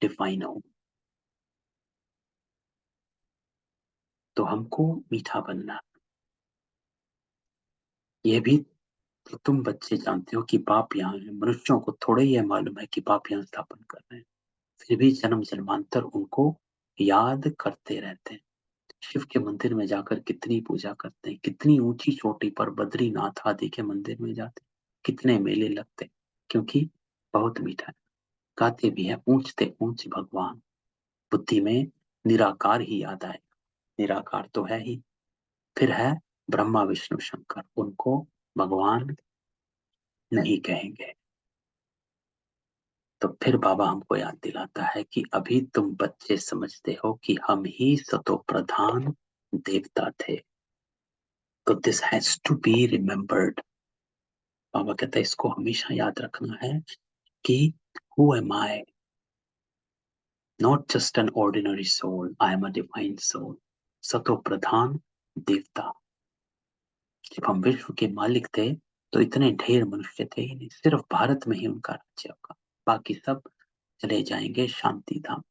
डिवाइन हूं। तो हमको मीठा बनना, ये भी तो तुम बच्चे जानते हो कि पाप यहाँ है, मनुष्यों को थोड़ा ही मालूम है कि पाप यहाँ स्थापन कर रहे हैं, फिर भी जन्म जन्मांतर उनको याद करते रहते हैं। शिव के मंदिर में जाकर कितनी पूजा करते हैं, कितनी ऊंची चोटी पर बद्रीनाथ आदि के मंदिर में जाते हैं, कितने मेले लगते हैं, क्योंकि बहुत मीठा है। गाते भी है ऊंचते ऊंच भगवान, बुद्धि में निराकार ही याद आए, निराकार तो है ही। फिर है ब्रह्मा विष्णु शंकर, उनको भगवान नहीं कहेंगे। तो फिर बाबा हमको याद दिलाता है कि अभी तुम बच्चे समझते हो कि हम ही सतो प्रधान देवता थे। तो this has to be remembered. Baba कहता है इसको हमेशा याद रखना है कि who am I, not just an ordinary soul, I am a divine soul, सतो प्रधान देवता। जब हम विश्व के मालिक थे तो इतने ढेर मनुष्य थे ही नहीं, सिर्फ भारत में ही उनका राज्य होगा, बाकी सब चले जाएंगे शांति धाम।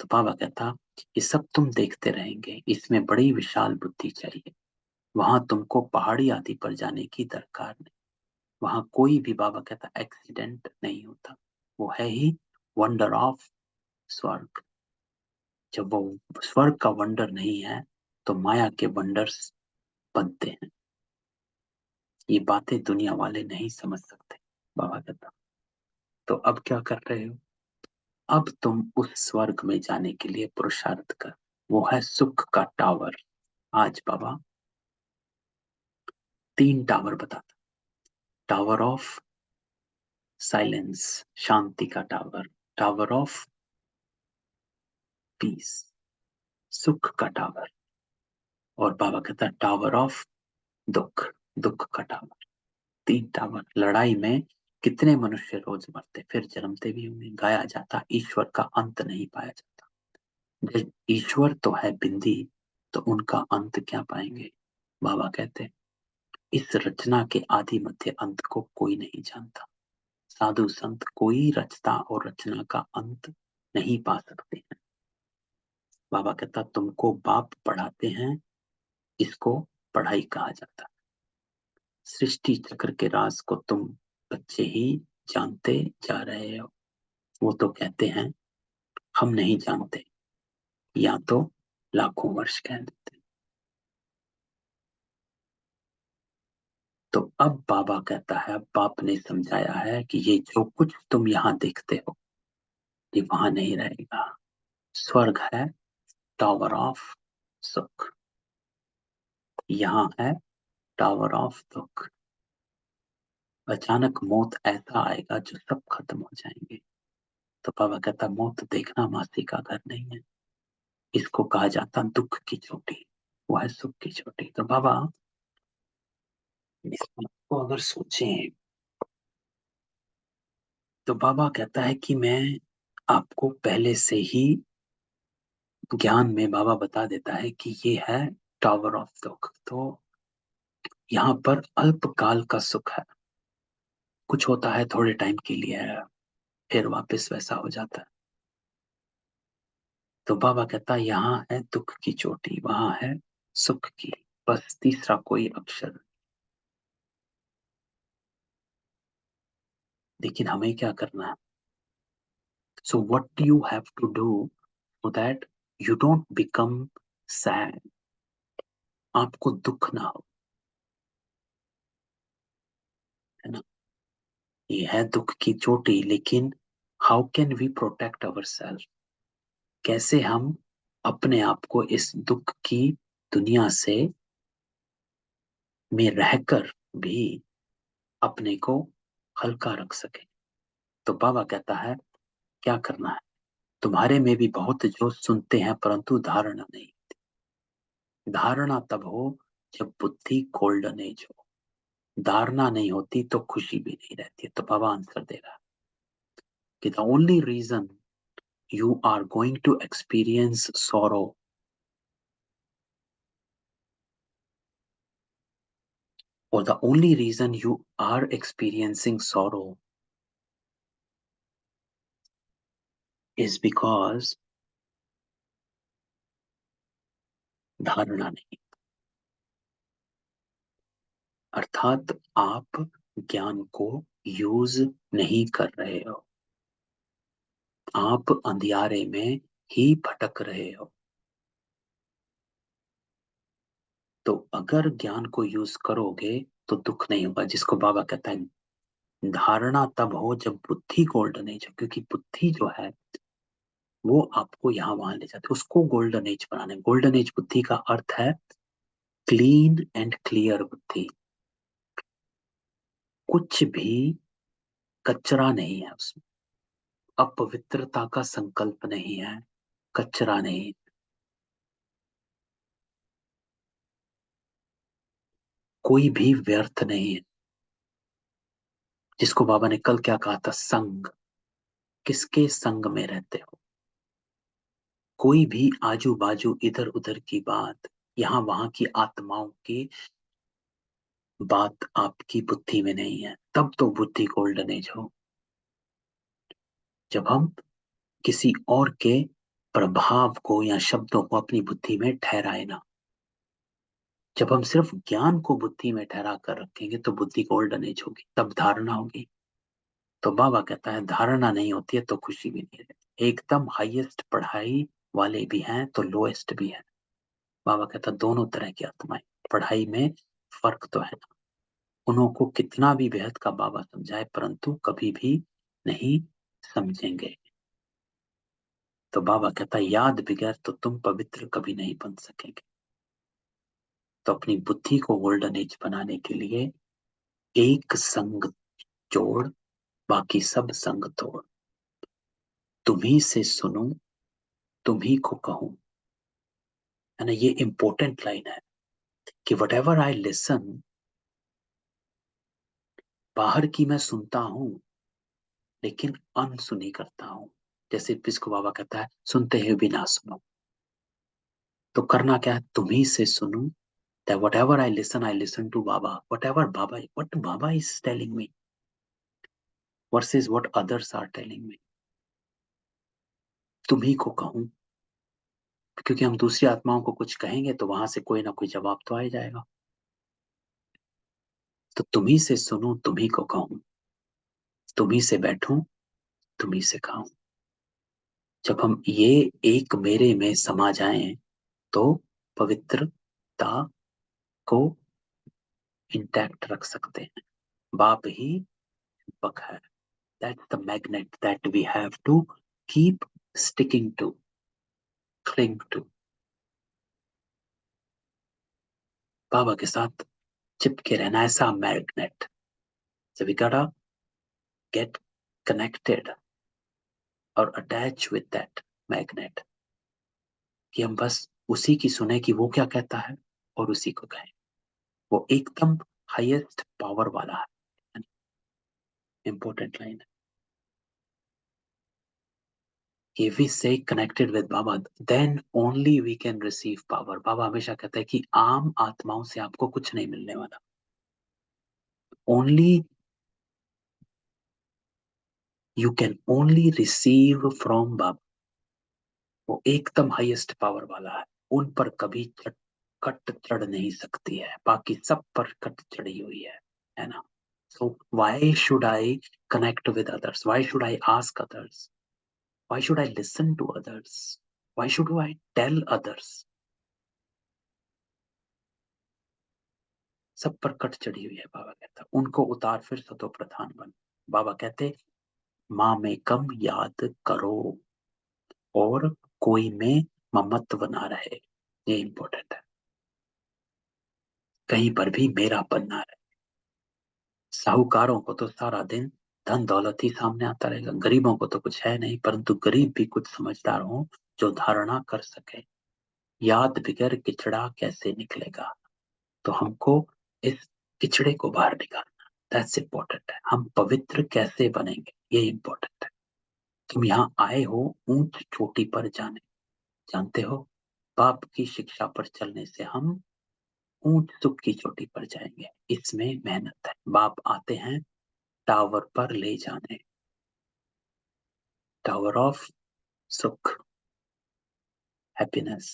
तो बाबा कहता, ये सब तुम देखते रहेंगे, इसमें बड़ी विशाल बुद्धि चाहिए। वहां तुमको पहाड़ी आदि पर जाने की दरकार नहीं। वहां कोई भी, बाबा कहता, एक्सीडेंट नहीं होता। वो है ही वंडर ऑफ स्वर्ग। जब वो स्वर्ग का वंडर नहीं है तो माया के वंडर्स बनते हैं। ये बातें दुनिया वाले नहीं समझ सकते, बाबा कहता। तो अब क्या कर रहे हो? अब तुम उस स्वर्ग में जाने के लिए पुरुषार्थ कर। वो है सुख का टावर। आज बाबा 3 टावर बताता। टावर ऑफ साइलेंस, शांति का टावर। टावर ऑफ पीस, सुख का टावर। और बाबा कहता है टावर ऑफ दुख, दुख का टावर। 3 टावर। लड़ाई में कितने मनुष्य रोज मरते, फिर जन्मते भी होंगे। गाया जाता, ईश्वर का अंत नहीं पाया जाता। जब ईश्वर तो है बिंदी, तो उनका अंत क्या पाएंगे? बाबा कहते, इस रचना के आदि मध्य अंत को कोई नहीं जानता। साधु संत कोई रचता और रचना का अंत नहीं पा सकते हैं। बाबा कहता, तुमको बाप पढ़ाते हैं, इसको पढ़ाई कहा जाता। सृष्टि चक्र के राज को तुम बच्चे ही जानते जा रहे हो। वो तो कहते हैं हम नहीं जानते, या तो लाखों वर्ष कह देते। तो अब बाबा कहता है, बाप ने समझाया है कि ये जो कुछ तुम यहाँ देखते हो, ये वहां नहीं रहेगा। स्वर्ग है टावर ऑफ सुख, यहाँ है टावर ऑफ दुख। अचानक मौत ऐसा आएगा जो सब खत्म हो जाएंगे। तो बाबा कहता, मौत देखना मासी का घर नहीं है। इसको कहा जाता दुख की चोटी, वो है सुख की चोटी। तो बाबा इस बात को अगर सोचें, तो बाबा कहता है कि मैं आपको पहले से ही ज्ञान में बाबा बता देता है कि ये है टावर ऑफ दुख। तो यहाँ पर अल्पकाल का सुख है, कुछ होता है थोड़े टाइम के लिए, फिर वापस वैसा हो जाता है। तो बाबा कहता है यहाँ है दुख की चोटी, वहां है सुख की, बस तीसरा कोई अक्षर नहीं। लेकिन हमें क्या करना है? So what you have to do so that you don't become sad, आपको दुख ना हो, है ना? ये है दुख की चोटी, लेकिन how can we protect ourself? कैसे हम अपने आप को इस दुख की दुनिया से में रहकर भी अपने को हल्का रख सके? तो बाबा कहता है क्या करना है? तुम्हारे में भी बहुत जो सुनते हैं परंतु धारणा नहीं। धारणा तब हो जब बुद्धि गोल्डन एज हो। धारणा नहीं होती तो खुशी भी नहीं रहती है। तो बाबा आंसर दे रहा है कि the only reason you are going to experience sorrow, or the only reason you are experiencing sorrow is because धारणा नहीं, अर्थात आप ज्ञान को यूज नहीं कर रहे हो, आप अंधियारे में ही भटक रहे हो। तो अगर ज्ञान को यूज करोगे तो दुख नहीं होगा, जिसको बाबा कहता है धारणा तब हो जब बुद्धि गोल्डन एज हो। क्योंकि बुद्धि जो है वो आपको यहाँ वहां ले जाती है, उसको गोल्डन एज बनाने। गोल्डन एज बुद्धि का अर्थ है क्लीन एंड क्लियर बुद्धि, कुछ भी कचरा नहीं है उसमें, अपवित्रता का संकल्प नहीं है, कचरा नहीं, कोई भी व्यर्थ नहीं है। जिसको बाबा ने कल क्या कहा था, संग, किसके संग में रहते हो? कोई भी आजू बाजू इधर उधर की बात, यहाँ वहां की आत्माओं की बात आपकी बुद्धि में नहीं है, तब तो बुद्धि गोल्डन एज हो। जब हम किसी और के प्रभाव को या शब्दों को अपनी बुद्धि में ठहराए ना। जब हम सिर्फ ज्ञान को बुद्धि में ठहरा कर रखेंगे तो बुद्धि गोल्डन एज होगी, तब धारणा होगी। तो बाबा कहता है धारणा नहीं होती है तो खुशी भी नहीं रहती। एकदम हाईएस्ट पढ़ाई वाले भी हैं तो लोएस्ट भी हैं। बाबा कहता दोनों तरह की आत्माएं, पढ़ाई में फर्क तो है ना। उनको कितना भी बेहद का बाबा समझाए परंतु कभी भी नहीं समझेंगे। तो बाबा कहता याद बगैर तो तुम पवित्र कभी नहीं बन सकेंगे। तो अपनी बुद्धि को गोल्डन एज बनाने के लिए एक संग जोड़, बाकी सब संग तोड़। तुम्ही से सुनूं, तुम्ही को कहूं, है ना। ये इंपॉर्टेंट लाइन है कि वट एवर आई लिसन, बाहर की मैं सुनता हूं लेकिन अनसुनी करता हूं। जैसे बिस्को बाबा कहता है सुनते हुए भी ना सुनो। तो करना क्या है, तुम्ही से सुनूं, that whatever I listen to Baba, what Baba is telling me versus what others are telling me। तुम्ही को कहूं, क्योंकि हम दूसरी आत्माओं को कुछ कहेंगे तो वहां से कोई ना कोई जवाब तो आ ही जाएगा। तो तुम्ही से सुनूं, तुम्ही को कहूं, तुम्ही से बैठूं, तुम्ही से खाऊं। जब हम ये एक मेरे में समा जाएं तो पवित्रता को इंटैक्ट रख सकते हैं। बाप ही पक है। That's the magnet that we have to keep sticking to, cling to। बाबा के साथ चिपके रहना, ऐसा magnet. So we gotta get connected और अटैच विद दैट मैग्नेट, कि हम बस उसी की सुने कि वो क्या कहता है और उसी को कहें। वो एकदम हाईएस्ट पावर वाला है। इंपॉर्टेंट लाइन है। If we stay connected with Baba, then only we can receive power। बाबा हमेशा कहता है कि आम आत्माओं से आपको कुछ नहीं मिलने वाला। Only you can only receive from Baba। वो एकदम हाईएस्ट पावर वाला है। उन पर कभी कट चढ़ नहीं सकती है, बाकी सब पर कट चढ़ी हुई है ना। So why should I connect with others, why should I ask others, why should I listen to others, why should I tell others. सब पर कट चढ़ी हुई है। बाबा कहता उनको उतार फिर सतो प्रधान बन। बाबा कहते माँ में कम याद करो और कोई में ममत्व ना रहे। ये इंपॉर्टेंट है। कहीं पर भी मेरा बनना रहे। साहूकारों को तो सारा दिन धन दौलत ही सामने आता रहेगा, गरीबों को तो कुछ है नहीं, परंतु गरीब भी कुछ समझदार हो जो धारणा कर सके। याद बिगर किचड़ा कैसे निकलेगा। तो हमको इस किचड़े को बाहर निकालना, दैट्स इंपॉर्टेंट है। हम पवित्र कैसे बनेंगे ये इंपॉर्टेंट है। तुम यहाँ आए हो ऊंच चोटी पर जाने, जानते हो बाप की शिक्षा पर चलने से हम ऊंच सुख की चोटी पर जाएंगे। इसमें मेहनत है। बाप आते हैं टावर पर ले जाने, टावर ऑफ सुख, हैप्पीनेस।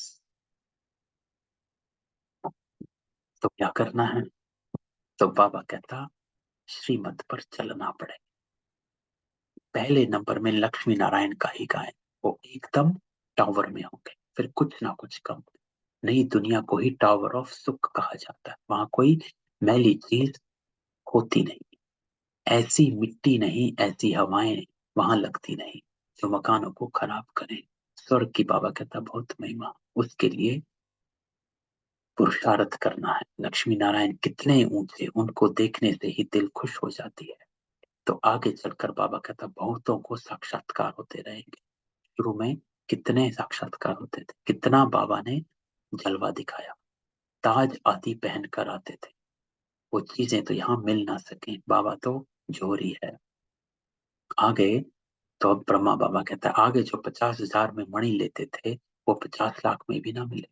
तो क्या करना है, तो बाबा कहता श्रीमत पर चलना पड़े। पहले नंबर में लक्ष्मी नारायण का ही गायन, वो एकदम टावर में होंगे, फिर कुछ ना कुछ कम। नई दुनिया को ही टावर ऑफ सुख कहा जाता है। वहां कोई मैली चीज होती नहीं, ऐसी मिट्टी नहीं, ऐसी हवाएं वहां लगती नहीं जो मकानों को खराब करें। स्वर्ग की बाबा कहता बहुत महिमा, उसके लिए पुरुषार्थ करना है। लक्ष्मी नारायण कितने ऊंचे, उनको देखने से ही दिल खुश हो जाती है। तो आगे चलकर बाबा कहता बहुतों को साक्षात्कार होते रहेंगे। शुरू में कितने साक्षात्कार होते थे, कितना बाबा ने जलवा दिखाया। ताज आदि पहन कर आते थे, वो चीजें तो यहाँ मिल ना सके, बाबा तो जोरी है। आगे तो अब ब्रह्मा बाबा कहता है आगे जो 50,000 में मणि लेते थे वो 50 लाख में भी ना मिले।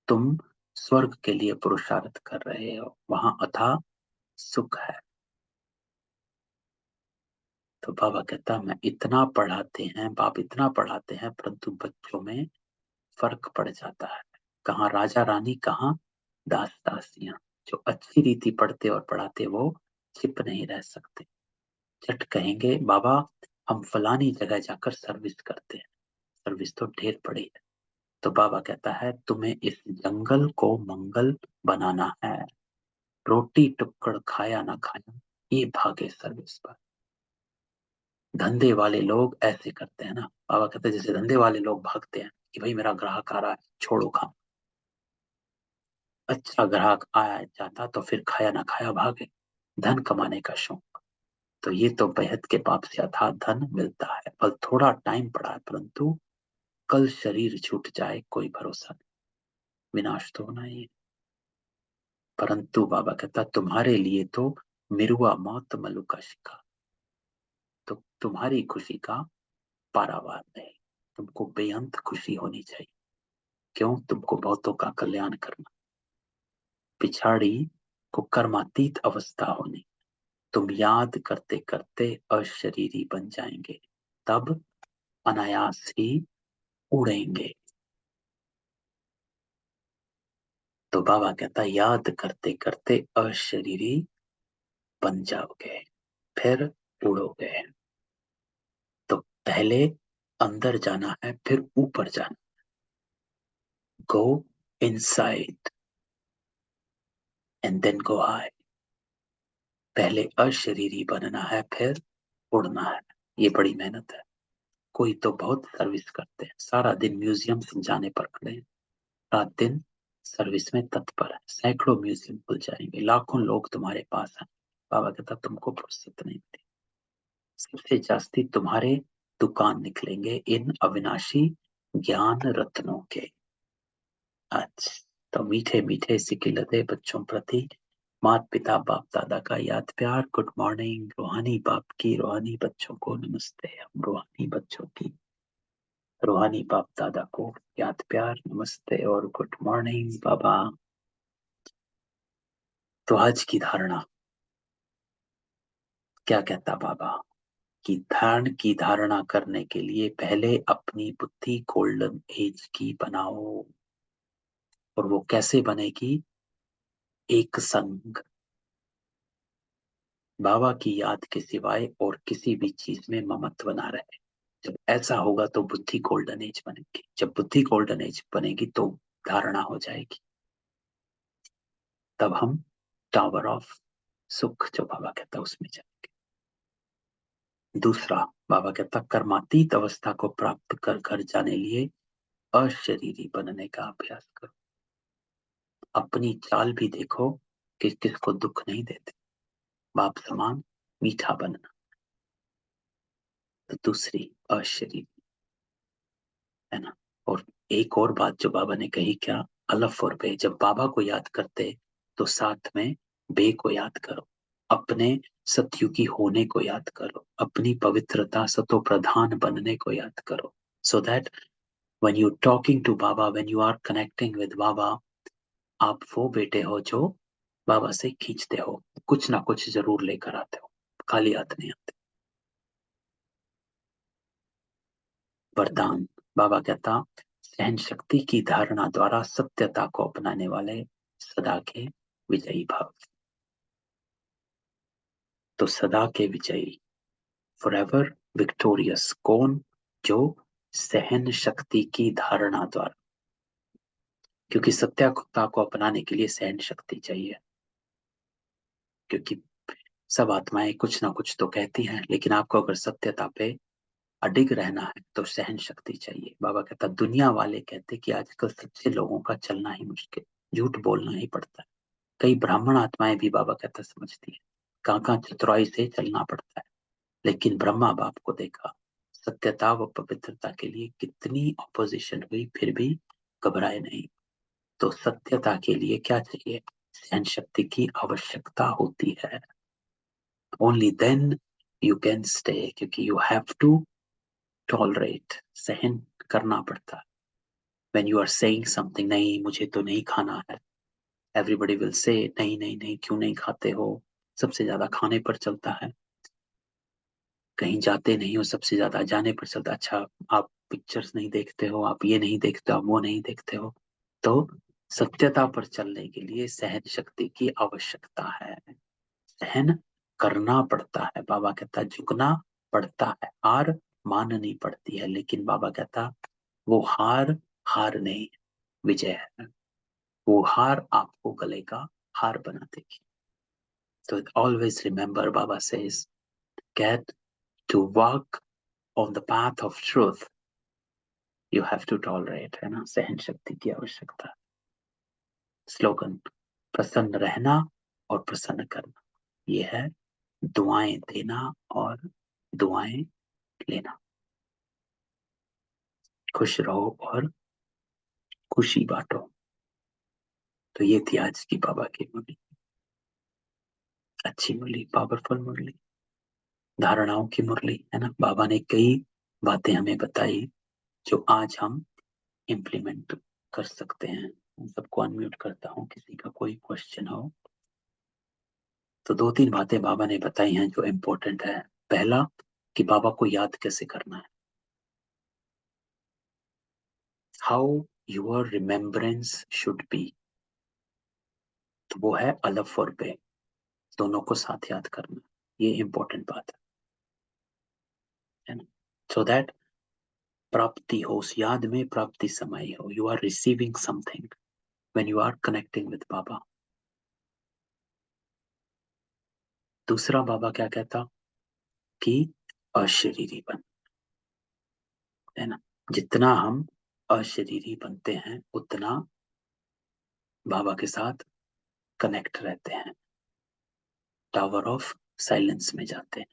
तुम स्वर्ग के लिए पुरुषार्थ कर रहे हो, वहां अथाह सुख है। तो बाबा कहता मैं इतना पढ़ाते हैं, बाप इतना पढ़ाते हैं, परंतु बच्चों में फर्क पड़ जाता है। कहाँ राजा रानी, कहाँ दास दासियां। जो अच्छी रीति पढ़ते और पढ़ाते वो चिप नहीं रह सकते। झट कहेंगे बाबा हम फलानी जगह जाकर सर्विस करते हैं, सर्विस तो ढेर पड़ी है। तो बाबा कहता है तुम्हें इस जंगल को मंगल बनाना है। रोटी टुक्कड़ खाया ना खाया, ये भागे सर्विस पर। धंधे वाले लोग ऐसे करते हैं ना, बाबा कहते हैं जैसे धंधे वाले लोग भागते हैं कि भाई मेरा ग्राहक आ रहा है, छोड़ो खा। अच्छा ग्राहक आया जाता तो फिर खाया ना खाया भागे, धन कमाने का शौक। तो ये तो बेहद के पाप से अथाह धन मिलता है, बस थोड़ा टाइम पड़ा है, परंतु कल शरीर छूट जाए कोई भरोसा नहीं, विनाश तो होना ही है। परंतु बाबा कहता तुम्हारे लिए तो मिरुआ मौत मलु का शिकार। तो तुम्हारी खुशी का पारावार नहीं, तुमको बेअंत खुशी होनी चाहिए। क्यों? तुमको बहुतों का कल्याण करना। पिछाड़ी को कर्मातीत अवस्था होनी, तुम याद करते करते अशरीरी बन जाएंगे, तब अनायास ही उड़ेंगे। तो बाबा कहता याद करते करते अशरीरी बन जाओगे, फिर उड़ोगे। तो पहले अंदर जाना है, फिर ऊपर जाना। Go inside and then go high. पहले अशरीरी बनना है, फिर उड़ना है। ये बड़ी मेहनत है। कोई तो बहुत सर्विस करते हैं, सारा दिन म्यूजियम जाने पर खड़े हैं, रात दिन सर्विस में तत्पर है, सैकड़ों म्यूजियम खुल जाएंगे, लाखों लोग तुम्हारे पास हैं। बाबा कहता तुमको फुर्सत नहीं मिली। सबसे जास्ती तुम्हारे दुकान निकलेंगे इन अविनाशी ज्ञान रत्नों के। अच्छा, तो मीठे मीठे सिकिलते बच्चों प्रति माता पिता बाप दादा का याद प्यार। Good morning. रूहानी बाप की रूहानी बच्चों को नमस्ते। हम रूहानी बच्चों की रूहानी बाप दादा को याद प्यार नमस्ते और गुड मॉर्निंग बाबा। तो आज की धारणा क्या कहता बाबा कि ध्यान की धारणा करने के लिए पहले अपनी बुद्धि गोल्डन एज की बनाओ। और वो कैसे बनेगी? एक संग, बाबा की याद के सिवाय और किसी भी चीज में ममत्व ना रहे। जब ऐसा होगा तो बुद्धि गोल्डन एज बनेगी। जब बुद्धि गोल्डन एज बनेगी तो धारणा हो जाएगी। तब हम टावर ऑफ सुख जो बाबा कहता है उसमें जाएंगे। दूसरा, बाबा कहता कर्मातीत अवस्था को प्राप्त कर घर जाने लिए अशरीरी बनने का अभ्यास करो। अपनी चाल भी देखो कि किसको दुख नहीं देते, बाप समान मीठा बनना। तो दूसरी अशरीरी है ना। और एक और बात जो बाबा ने कही, क्या? अलफ और बे। जब बाबा को याद करते तो साथ में बे को याद करो, अपने सतयुगी होने को याद करो, अपनी पवित्रता सतो प्रधान बनने को याद करो। So that when you talking to Baba, when you are connecting with बाबा, आप वो बेटे हो जो बाबा से खींचते हो, कुछ ना कुछ जरूर लेकर आते हो, खाली हाथ नहीं आते। वरदान, बाबा कहता सहन शक्ति की धारणा द्वारा सत्यता को अपनाने वाले सदा के विजयी भाव। तो सदा के विजयी, फॉरएवर विक्टोरियस कौन? जो सहन शक्ति की धारणा द्वारा, क्योंकि सत्यता को अपनाने के लिए सहन शक्ति चाहिए। क्योंकि सब आत्माएं कुछ ना कुछ तो कहती हैं, लेकिन आपको अगर सत्यता पे अडिग रहना है तो सहन शक्ति चाहिए। बाबा कहता दुनिया वाले कहते कि आजकल सच्चे लोगों का चलना ही मुश्किल, झूठ बोलना ही पड़ता है। कई ब्राह्मण आत्माएं भी बाबा कहता समझती है, कहाँ कहाँ चतुराई से चलना पड़ता है। लेकिन ब्रह्मा बाप को देखा, सत्यता व पवित्रता के लिए कितनी ऑपोजिशन हुई, फिर भी घबराए नहीं। तो सत्यता के लिए क्या चाहिए? सहन शक्ति की आवश्यकता होती है। Only then you can stay, क्योंकि यू हैव टू टॉलरेट, सहन करना पड़ता है। when you are saying something, नहीं मुझे तो नहीं खाना है, everybody will say नहीं नहीं नहीं क्यों नहीं खाते हो, सबसे ज्यादा खाने पर चलता है। कहीं जाते नहीं हो, सबसे ज्यादा जाने पर चलता, अच्छा आप पिक्चर्स नहीं देखते हो, आप ये नहीं देखते हो, आप वो नहीं देखते हो, तो सत्यता पर चलने के लिए सहन शक्ति की आवश्यकता है। सहन करना पड़ता है। बाबा कहता झुकना पड़ता है, हार माननी पड़ती है, लेकिन बाबा कहता वो हार हार नहीं, विजय है। वो हार आपको गले का हार बना देगी। तो always remember, Baba says, get to walk on the path of truth, you have to tolerate, है ना, सहन शक्ति की आवश्यकता। स्लोगन, प्रसन्न रहना और प्रसन्न करना, ये है दुआएं देना और दुआएं लेना। खुश रहो और खुशी बांटो। तो ये थी आज की बाबा की मुरली। अच्छी मुरली, पावरफुल मुरली, धारणाओं की मुरली, है ना। बाबा ने कई बातें हमें बताई जो आज हम इम्प्लीमेंट कर सकते हैं। मैं सबको अनम्यूट करता हूँ, किसी का कोई क्वेश्चन हो तो। दो तीन बातें बाबा ने बताई हैं जो इम्पोर्टेंट है। पहला, कि बाबा को याद कैसे करना है, how your remembrance should be. तो वो है अलफ और बे, दोनों को साथ याद करना, ये इंपॉर्टेंट बात है ना। सो दैट प्राप्ति हो, उस याद में प्राप्ति समाई हो, you are receiving something when you are connecting with Baba. दूसरा, बाबा क्या कहता कि अशरीरी बन, है ना। जितना हम अशरीरी बनते हैं उतना बाबा के साथ कनेक्ट रहते हैं, टावर ऑफ साइलेंस में जाते हैं,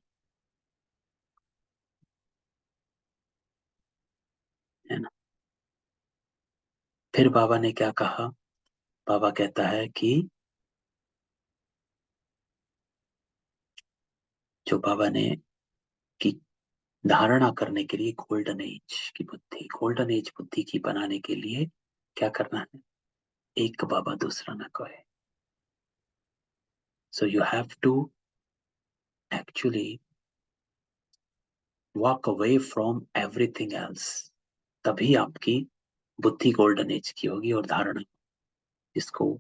है ना। फिर बाबा ने क्या कहा, बाबा कहता है कि जो बाबा ने कि धारणा करने के लिए गोल्डन एज की बुद्धि, गोल्डन एज बुद्धि की बनाने के लिए क्या करना है, एक बाबा दूसरा ना कहे। So you have to actually walk away from everything else, तभी आपकी बुद्धि गोल्डन एज की होगी। और धारणा, जिसको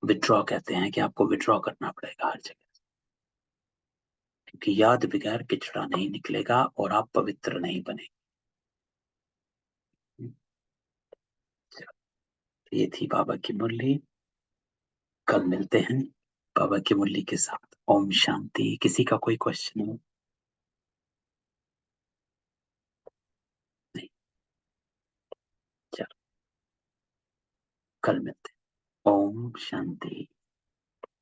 विड्रॉ कहते हैं, कि आपको विड्रॉ करना पड़ेगा हर जगह, क्योंकि याद बगैर पिछड़ा नहीं निकलेगा और आप पवित्र नहीं बनेंगे। तो ये थी बाबा की मुरली। कल मिलते हैं बाबा की मुरली के साथ। ओम शांति। किसी का कोई क्वेश्चन हो? नहीं, चलो कल मिलते हैं। ओम शांति।